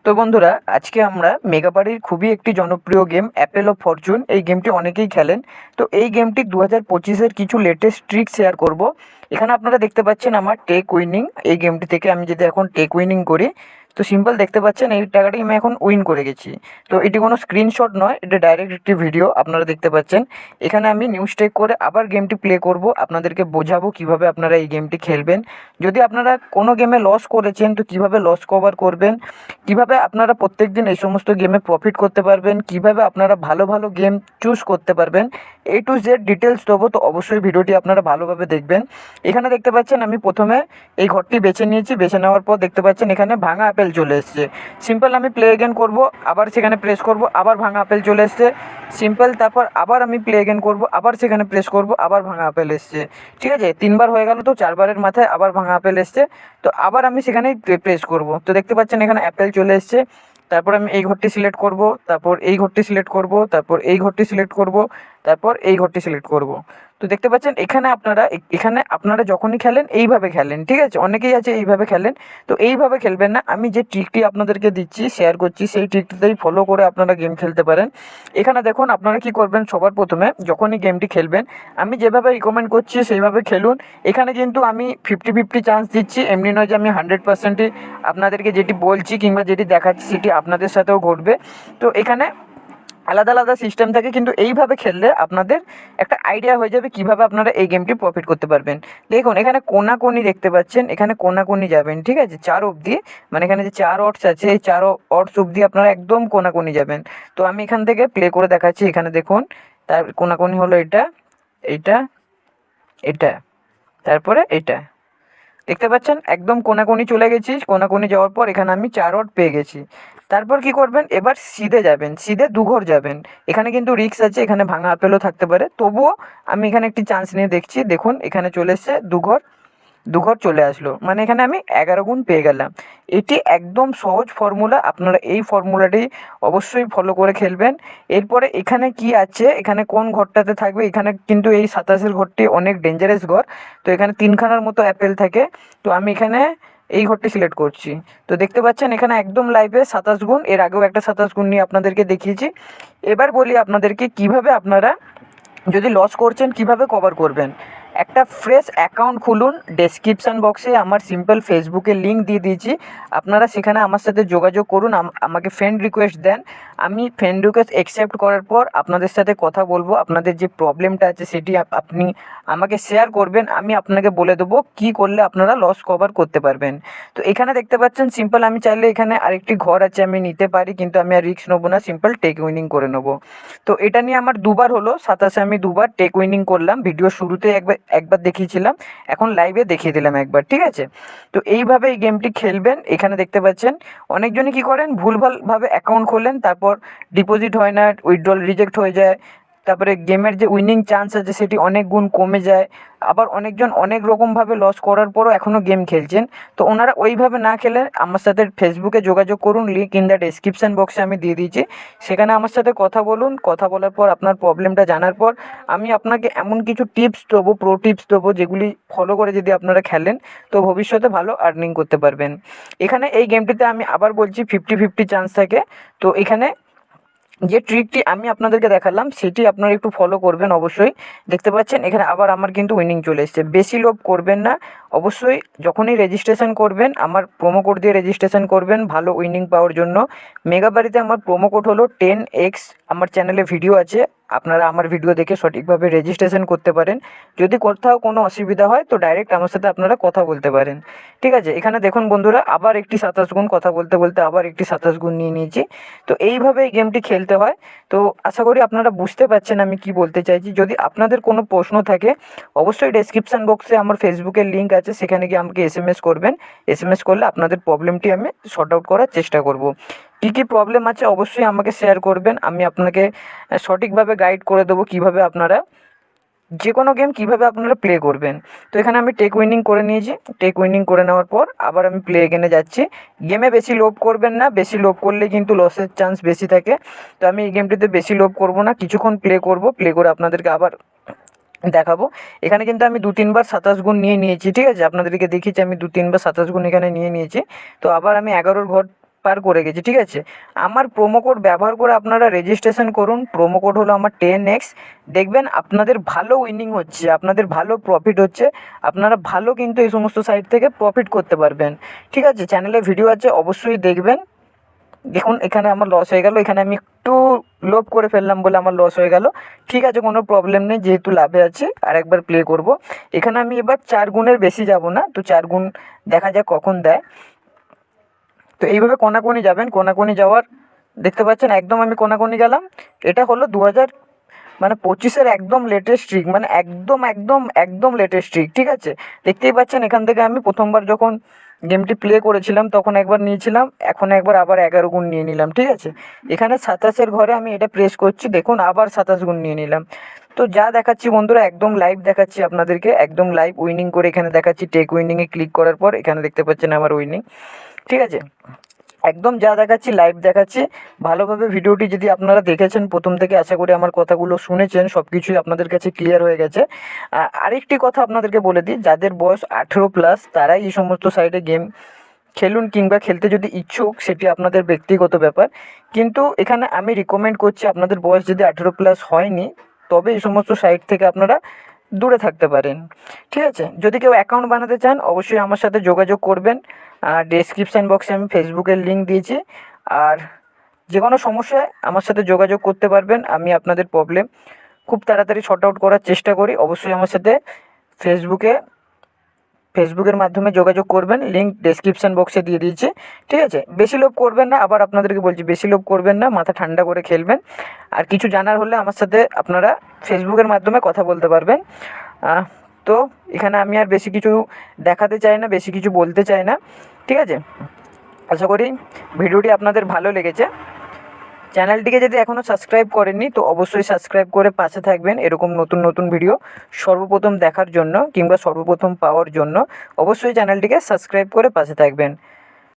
তো বন্ধুরা, আজকে আমরা মেগাবাড়ির খুবই একটি জনপ্রিয় গেম অ্যাপেল অফ ফরচুন, এই গেমটি অনেকেই খেলেন। তো এই গেমটি 2025-এর কিছু লেটেস্ট ট্রিক শেয়ার করব। এখানে আপনারা দেখতে পাচ্ছেন আমার টেক উইনিং। এই গেমটি থেকে আমি যদি এখন টেক উইনিং করি, তো সিম্পল দেখতে পাচ্ছেন এই টাকাটি আমি এখন উইন করে গেছি। তো এটি কোনো স্ক্রিনশট নয়, এটা ডাইরেক্ট একটি ভিডিও আপনারা দেখতে পাচ্ছেন। এখানে আমি নিউজ টেক করে আবার গেমটি প্লে করব, আপনাদেরকে বোঝাবো কিভাবে আপনারা এই গেমটি খেলবেন। যদি আপনারা কোনো গেমে লস করেছেন তো কিভাবে লস কভার করবেন, কিভাবে আপনারা প্রত্যেকদিন এই সমস্ত গেমে প্রফিট করতে পারবেন, কিভাবে আপনারা ভালো ভালো গেম চুজ করতে পারবেন, A to Z ডিটেলস দেবো। তো অবশ্যই ভিডিওটি আপনারা ভালোভাবে দেখবেন। এখানে দেখতে পাচ্ছেন আমি প্রথমে এই ঘরটি বেছে নিয়েছি। বেছে নেওয়ার পর দেখতে পাচ্ছেন এখানে ভাঙা আপেল চলে এসছে। সিম্পল আমি প্লে এগেন করব, আবার সেখানে প্রেস করব, আবার ভাঙা আপেল চলে এসছে। সিম্পল, তারপর আবার আমি প্লে এগেন করব, আবার সেখানে প্রেস করব, আবার ভাঙা আপেল এসছে। ঠিক আছে, 3বার হয়ে গেল, তো 4বারের মাথায় আবার ভাঙা আপেল এসছে। তো আবার আমি সেখানে প্রেস করব, তো দেখতে পাচ্ছেন এখানে অ্যাপেল চলে এসছে। তারপর আমি এই ঘরটি সিলেক্ট করব, তারপর এই ঘরটি সিলেক্ট করব, তারপর এই ঘরটি সিলেক্ট করব, তারপর এই ঘরটি সিলেক্ট করব। তো দেখতে পাচ্ছেন এখানে আপনারা যখনই খেলেন এইভাবে খেলেন। ঠিক আছে, অনেকেই আছে এইভাবে খেলেন, তো এইভাবে খেলবেন না। আমি যে ট্রিকটি আপনাদেরকে দিচ্ছি, শেয়ার করছি, সেই ট্রিকটিতেই ফলো করে আপনারা গেম খেলতে পারেন। এখানে দেখুন আপনারা কি করবেন, সবার প্রথমে যখনই গেমটি খেলবেন আমি যেভাবে রিকমেন্ড করছি সেইভাবে খেলুন। এখানে কিন্তু আমি 50-50 চান্স দিচ্ছি, এমনি নয় যে আমি 100%ই আপনাদেরকে যেটি বলছি কিংবা যেটি দেখাচ্ছি সেটি আপনাদের সাথেও ঘটবে। তো এখানে আলাদা আলাদা সিস্টেম থাকে, কিন্তু এইভাবে খেললে আপনাদের একটা আইডিয়া হয়ে যাবে কীভাবে আপনারা এই গেমটি প্রফিট করতে পারবেন। দেখুন এখানে কোনাকুনি দেখতে পাচ্ছেন, এখানে কোনাকুনি যাবেন। ঠিক আছে, 4 অবধি, মানে এখানে যে 4 অটস আছে এই 4 অটস অবধি আপনারা একদম কোনাকুনি যাবেন। তো আমি এখান থেকে প্লে করে দেখাচ্ছি। এখানে দেখুন তার কোনাকুনি হলো এটা, এইটা, এটা, তারপরে এটা। দেখতে পাচ্ছেন একদম কোনাকুনি চলে গেছি। কোনাকুনি যাওয়ার পর এখানে আমি 4 ওয়াট পেয়ে গেছি। তারপর কি করবেন, এবার সিধে যাবেন, সিধে 2 ঘর যাবেন। এখানে কিন্তু রিস্ক আছে, এখানে ভাঙা আপেলও থাকতে পারে, তবুও আমি এখানে একটি চান্স নিয়ে দেখছি। দেখুন এখানে চলে এসছে 2 ঘর, 2 ঘর চলে আসলো, মানে এখানে আমি 11 গুণ পেয়ে গেলাম। এটি একদম সহজ ফর্মুলা, আপনারা এই ফর্মুলাটি অবশ্যই ফলো করে খেলবেন। এরপরে এখানে কি আছে, এখানে কোন ঘরটাতে থাকবে, এখানে কিন্তু এই 27-এর ঘরটি অনেক ডেঞ্জারাস ঘর। তো এখানে 3খানার মতো অ্যাপেল থাকে। তো আমি এখানে এই ঘরটি সিলেক্ট করছি। তো দেখতে পাচ্ছেন এখানে একদম লাইভে 27 গুণ, এর আগেও একটা 27 গুণ নিয়ে আপনাদেরকে দেখিয়েছি। এবার বলি আপনাদেরকে কিভাবে আপনারা যদি লস করছেন কিভাবে কভার করবেন। একটা ফ্রেশ অ্যাকাউন্ট খুলুন, ডেসক্রিপশান বক্সে আমার সিম্পল ফেসবুকের লিঙ্ক দিয়ে দিয়েছি, আপনারা সেখানে আমার সাথে যোগাযোগ করুন, আমাকে ফ্রেন্ড রিকোয়েস্ট দেন। আমি ফ্রেন্ড রিকোয়েস্ট অ্যাকসেপ্ট করার পর আপনাদের সাথে কথা বলবো, আপনাদের যে প্রবলেমটা আছে সেটি আপনি আমাকে শেয়ার করবেন, আমি আপনাকে বলে দেবো কী করলে আপনারা লস কভার করতে পারবেন। তো এখানে দেখতে পাচ্ছেন সিম্পল আমি চাইলে এখানে আরেকটি ঘর আছে আমি নিতে পারি, কিন্তু আমি আর রিস্ক নেবো না, সিম্পল টেক উইনিং করে নেবো। তো এটা নিয়ে আমার 2বার হলো, 27-এ আমি 2বার টেক উইনিং করলাম। ভিডিও শুরুতে একবার দেখিয়েছিলাম, এখন লাইভে দেখিয়ে দিলাম একবার। ঠিক আছে, তো এইভাবে এই গেমটি খেলবেন। এখানে দেখতে পাচ্ছেন অনেকজনই কী করেন, ভুলভালভাবে অ্যাকাউন্ট খোলেন, তারপর ডিপোজিট হয় না, উইথড্রল রিজেক্ট হয়ে যায়, তারপরে গেমের যে উইনিং চান্স আছে সেটি অনেক গুণ কমে যায়। আবার অনেকজন অনেক রকমভাবে লস করার পরও এখনও গেম খেলছেন। তো ওনারা ওইভাবে না খেলে আমার সাথে ফেসবুকে যোগাযোগ করুন, লিঙ্ক ইন দ্য ডেসক্রিপশান বক্সে আমি দিয়ে দিয়েছি, সেখানে আমার সাথে কথা বলুন। কথা বলার পর আপনার প্রবলেমটা জানার পর আমি আপনাকে এমন কিছু টিপস দেবো, প্রো টিপস দেবো, যেগুলি ফলো করে যদি আপনারা খেলেন তো ভবিষ্যতে ভালো আর্নিং করতে পারবেন। এখানে এই গেমটিতে আমি আবার বলছি 50-50 চান্স থাকে। তো এখানে যে ট্রিকটি আমি আপনাদেরকে দেখালাম সেটি আপনারা একটু ফলো করবেন অবশ্যই। দেখতে পাচ্ছেন এখানে আবার আমার কিন্তু উইনিং চলে এসছে। বেশি লোভ করবেন না, অবশ্যই যখনই রেজিস্ট্রেশন করবেন আমার প্রোমো কোড দিয়ে রেজিস্ট্রেশন করবেন ভালো উইনিং পাওয়ার জন্য। মেগাবাড়িতে আমার প্রোমো কোড হলো 10x, আমার চ্যানেলে ভিডিও আছে, আপনারা আমার ভিডিও দেখে সঠিকভাবে রেজিস্ট্রেশন করতে পারেন। যদি কোথাও কোনো অসুবিধা হয় তো ডাইরেক্ট আমার সাথে আপনারা কথা বলতে পারেন। ঠিক আছে, এখানে দেখুন বন্ধুরা আবার একটি 27 গুণ, কথা বলতে বলতে আবার একটি 27 গুণ নিয়ে নিয়েছি। তো এইভাবে এই গেমটি খেলতে হয়। তো আশা করি আপনারা বুঝতে পারছেন আমি কি বলতে চাইছি। যদি আপনাদের কোনো প্রশ্ন থাকে অবশ্যই ডেসক্রিপশান বক্সে আমার ফেসবুকের লিঙ্ক আছে, সেখানে গিয়ে আমাকে এসএমএস করবেন। এসএমএস করলে আপনাদের প্রবলেমটি আমি সর্ট আউট করার চেষ্টা করব। কী কী প্রবলেম আছে অবশ্যই আমাকে শেয়ার করবেন, আমি আপনাকে সঠিকভাবে গাইড করে দেবো কীভাবে আপনারা যে কোনো গেম কীভাবে আপনারা প্লে করবেন। তো এখানে আমি টেক উইনিং করে নিয়েছি। টেক উইনিং করে নেওয়ার পর আবার আমি প্লে এগেনে যাচ্ছি। গেমে বেশি লোভ করবেন না, বেশি লোভ করলে কিন্তু লসের চান্স বেশি থাকে। তো আমি এই গেমটিতে বেশি লোভ করব না, কিছুক্ষণ প্লে করব, প্লে করে আপনাদেরকে আবার দেখাবো। এখানে কিন্তু আমি 2-3বার 27 গুণ নিয়ে নিয়েছি। ঠিক আছে, আপনাদেরকে দেখিয়েছি আমি 2-3বার 27 গুণ এখানে নিয়ে নিয়েছি। তো আবার আমি 11 ঘর পার করে গেছি, ঠিক আছে। আমার প্রোমো কোড ব্যবহার করে আপনারা রেজিস্ট্রেশন করুন। প্রোমো কোড হলো আমার 10x। দেখবেন আপনাদের ভালো উইনিং হচ্ছে, আপনাদের ভালো প্রফিট হচ্ছে, আপনারা ভালো কিন্তু এই সমস্ত সাইট থেকে প্রফিট করতে পারবেন, ঠিক আছে। চ্যানেলে ভিডিও আছে, অবশ্যই দেখবেন। দেখুন এখানে আমার লস হয়ে গেল, এখানে আমি একটু লোভ করে ফেললাম বলে আমার লস হয়ে গেল। ঠিক আছে, কোনো প্রবলেম নেই, যেহেতু লাভে আছি আর একবার প্লে করব। এখানে আমি এবার 4 গুণের বেশি যাব না, তো 4 গুণ দেখা যাক কখন দেয়। তো এইভাবে কোনাকুনি যাবেন, কোনাকুনি যাওয়ার দেখতে পাচ্ছেন একদম আমি কোনাকুনি গেলাম। এটা হলো 2025-এর একদম লেটেস্ট ট্রিক, মানে একদম একদম একদম লেটেস্ট ট্রিক, ঠিক আছে। দেখতেই পাচ্ছেন এখান থেকে আমি প্রথমবার যখন গেমটি প্লে করেছিলাম তখন একবার নিয়েছিলাম, এখন একবার আবার 11 গুণ নিয়ে নিলাম, ঠিক আছে। এখানে 27-এর ঘরে আমি এটা প্রেস করছি, দেখুন আবার 27 গুণ নিয়ে নিলাম। তো যা দেখাচ্ছি বন্ধুরা একদম লাইভ দেখাচ্ছি আপনাদেরকে, একদম লাইভ উইনিং করে এখানে দেখাচ্ছি। টেক উইনিংয়ে ক্লিক করার পর এখানে দেখতে পাচ্ছেন আমার উইনিং, ঠিক আছে। একদম যা দেখাচ্ছি লাইভ দেখাচ্ছি। ভালোভাবে ভিডিওটি যদি আপনারা দেখেছেন প্রথম থেকে, আশা করি আমার কথাগুলো শুনেছেন, সব কিছুই আপনাদের কাছে ক্লিয়ার হয়ে গেছে। আরেকটি কথা আপনাদেরকে বলে দিই, যাদের বয়স 18+ তারাই এই সমস্ত সাইটে গেম খেলুন, কিংবা খেলতে যদি ইচ্ছুক সেটি আপনাদের ব্যক্তিগত ব্যাপার। কিন্তু এখানে আমি রিকমেন্ড করছি, আপনাদের বয়স যদি 18+ হয়নি তবে এই সমস্ত সাইট থেকে আপনারা দূরে থাকতে পারেন, ঠিক আছে। যদি কেউ অ্যাকাউন্ট বানাতে চান অবশ্যই আমার সাথে যোগাযোগ করবেন। ডেসক্রিপশান বক্সে আমি ফেসবুকের লিঙ্ক দিয়েছি। আর যে কোনো সমস্যায় আমার সাথে যোগাযোগ করতে পারবেন, আমি আপনাদের প্রবলেম খুব তাড়াতাড়ি শর্ট আউট করার চেষ্টা করি। অবশ্যই আমার সাথে ফেসবুকের মাধ্যমে যোগাযোগ করবেন, লিঙ্ক ডেসক্রিপশান বক্সে দিয়ে দিয়েছি, ঠিক আছে। বেশি লোভ করবেন না, আবার আপনাদেরকে বলছি বেশি লোভ করবেন না, মাথা ঠান্ডা করে খেলবেন। আর কিছু জানার হলে আমার সাথে আপনারা ফেসবুকের মাধ্যমে কথা বলতে পারবেন। তো এখানে আমি আর বেশি কিছু দেখাতে চাই না, বেশি কিছু বলতে চাই না, ঠিক আছে। আশা করি ভিডিওটি আপনাদের ভালো লেগেছে। চ্যানেলটিকে যদি এখনও সাবস্ক্রাইব করেননি তো অবশ্যই সাবস্ক্রাইব করে পাশে থাকবেন, এরকম নতুন নতুন ভিডিও সর্বপ্রথম দেখার জন্য কিংবা সর্বপ্রথম পাওয়ার জন্য অবশ্যই চ্যানেলটিকে সাবস্ক্রাইব করে পাশে থাকবেন।